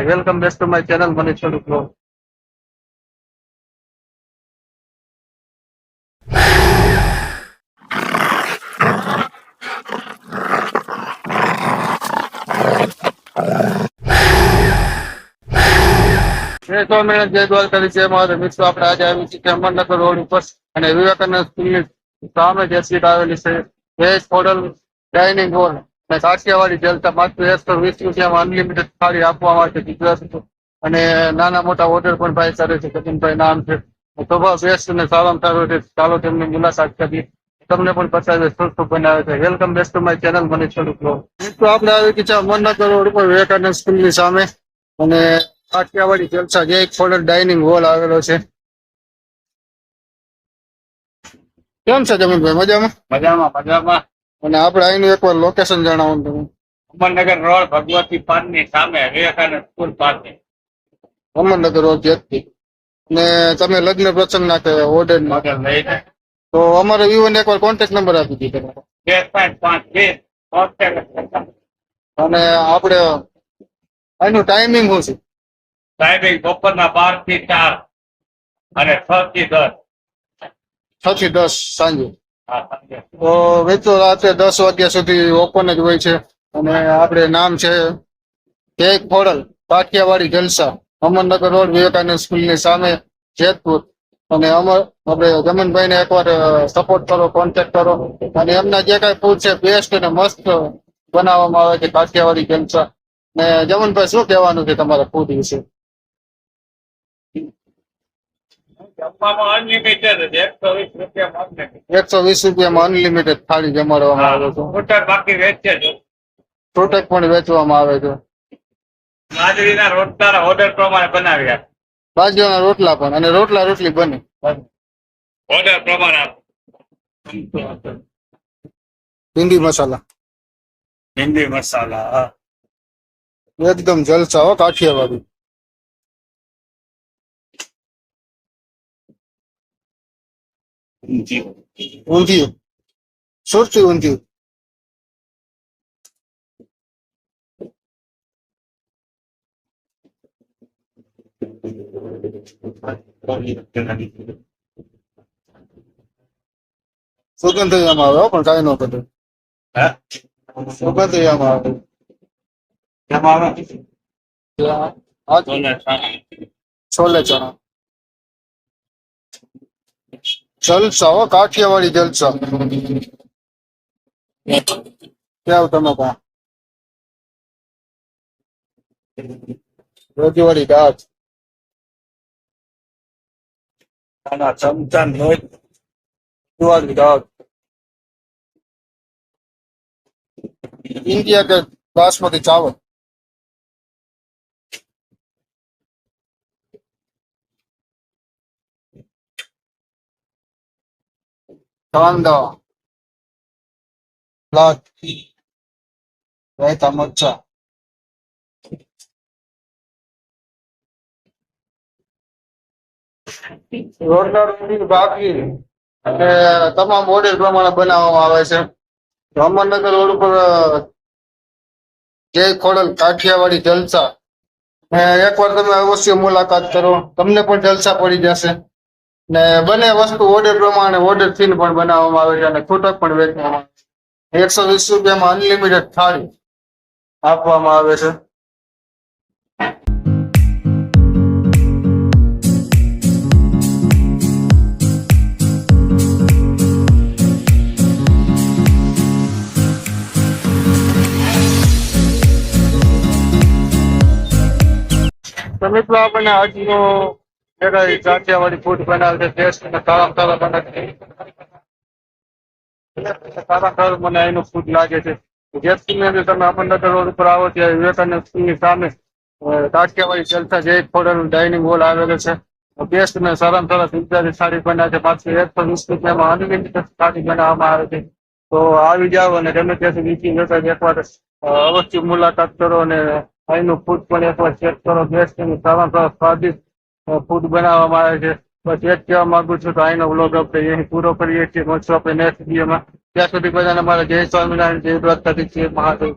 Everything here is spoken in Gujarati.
Welcome back to my channel મને થોડુંક લો. જય દ્વારકાધીશ, જય મહાદેવ. મિત્રો આપણે આજે આવી છીએ અમરનગર રોડ ઉપર અને વિવેકાનંદ સ્કૂલની સામે જે સીટ આવેલી છે વેજ હોટલ ડાઇનિંગ હોલ અને કાઠિયાવાડી જલસા માત્ર 120 રૂપિયામાં અનલિમિટેડ થાળી આપવામાં આવે છે ગુજરાત અને નાના મોટા ઓર્ડર પણ ભાઈ કરે છે. જતીનભાઈ નામ છે. સ્વભાવ બેસ્ટ અને સારામાં સારો છે. ચાલો તેમની મુલાકાત કરીએ, તમને પણ બતાવે શું શું બનાવે છે. Welcome back to my channel મને થોડુંક લો. મિત્રો આપણે આવી ગયા છે અમરનગર રોડ ઉપર વિવેકાનંદ સ્કૂલની સામે અને કાઠિયાવાડી જલસા જે એક ફોલ્ડર ડાઇનિંગ હોલ આવેલો છે. કેમ છે જમીનભાઈ? મજામાં મજામાં મજામાં. અને આપણે અહીંનું એકવાર લોકેશન જણાવો તમે. અમરનગર રોડ ભગવતી પાન ની સામે વિવેકાનંદ સ્કૂલ પાસે. અમરનગર રોડ જેટલી ને તમે લગ્ન પ્રસંગ ના કે ઓર્ડર લઈને તો અમારે વિવોને એકવાર કોન્ટેક્ટ નંબર આપી દીધો. 2552 અને આપણે અહીંનું ટાઈમિંગ શું છે? ટાઈમિંગ બપોરના 12 થી 4 અને 6 થી 10. 6 થી 10 સાંજે. હા, સાંજે. તો મિત્રો રાત્રે 10 વાગ્યા સુધી ઓપન જ હોય છે. અને આપણે નામ છે કેક હોટલ કાઠિયાવાડી જલસા, અમરનગર રોડ વિવેકાનંદ સ્કૂલની સામે જેતપુર. અને આપણે જમીનભાઈ ને એકવાર સપોર્ટ કરો, કોન્ટેક્ટ કરો અને એમના જે કઈ ફૂડ છે બેસ્ટ અને મસ્ત બનાવવામાં આવે છે કાઠિયાવાડી જલસા. ને જમીનભાઈ શું કહેવાનું છે તમારા ફૂડ વિશે? જમવામાં અનલિમિટેડ 120 રૂપિયામાં અનલિમિટેડ થાળી જમાડવામાં આવે છે. મોટા બાકી વેચે છે. છૂટક પણ વેચવામાં આવે છે. બાજરીના રોટલા ઓર્ડર પ્રમાણે બનાવ્યા. બાજરીના રોટલા પણ અને રોટલા રોટલી બને ઓર્ડર પ્રમાણે. ભીંડી મસાલા, ભીંડી મસાલા એકદમ જલસા હો કાઠિયાવાડી. ઊંધિયું, સુરતી ઊંધિયું. સુગંધ એમાં આવે પણ કઈ ન કરે. સુગંધ એમાં આવે. છોલે ચણા જલસા હો કાઠિયાવાડી જલસા. કેવ તમે કા રોજીવાડી દાળ, ચમચા રોજીવાડી દાળ, इंडिया के बासमती चावल, कांदा, रायता मरचा, રોટલા રોટલી બાકી અને તમામ ઓર્ડર પ્રમાણે બનાવવામાં આવે છે. અમરનગર રોડ ઉપર જય ખોડલ કાઠિયાવાડી જલસા એકવાર તમે અવશ્ય મુલાકાત કરો, તમને પણ જલસા પડી જશે. ને બંને વસ્તુ ઓર્ડર પ્રમાણે ઓર્ડર થી પણ બનાવવામાં આવે છે અને છૂટક પણ વેચવામાં આવે છે. 120 રૂપિયામાં અનલિમિટેડ થાળી આપવામાં આવે છે. તો મિત્રો આપણને આજનો કાઠિયાવાડી ફૂડ બનાવે છે ટેસ્ટ અને સારા બનાવે છે. સારા મને અહીંનું ફૂડ લાગે છે. જેતપુરની અંદર તમે અમરનગર રોડ ઉપર આવો ત્યારે વિવેકાનંદ સ્કૂલની સામે કાઠિયાવાડી જલસા જે એક હોટલ ડાઇનિંગ હોલ આવેલો છે. બેસ્ટ અને સારામાં સારા ગુજરાતી થાળી બનાવે છે. માત્ર 120 રૂપિયામાં અનલિમિટેડ થાળી બનાવવામાં આવે છે. તો આવી જાઓ અને ગમે ત્યાંથી બીજી જતા એકવાર અવશ્ય મુલાકાત કરો અને અહીંનું ફૂડ પણ એકવાર ચેક કરો. બેસ્ટ અને સારામાં સારા સ્વાદિષ્ટ ફૂડ બનાવવામાં આવે છે. બસ એ જ કહેવા માંગુ છું તો અહીંનો વ્લોગ આપણે અહીં પૂરો કરીએ છીએ. મળશું આપણે નેક્સ્ટ વિડીયોમાં. ત્યાં સુધી બધાને મારા જય સ્વામિનારાયણ, જય દ્વારકાધીશ, જય મહાદેવ.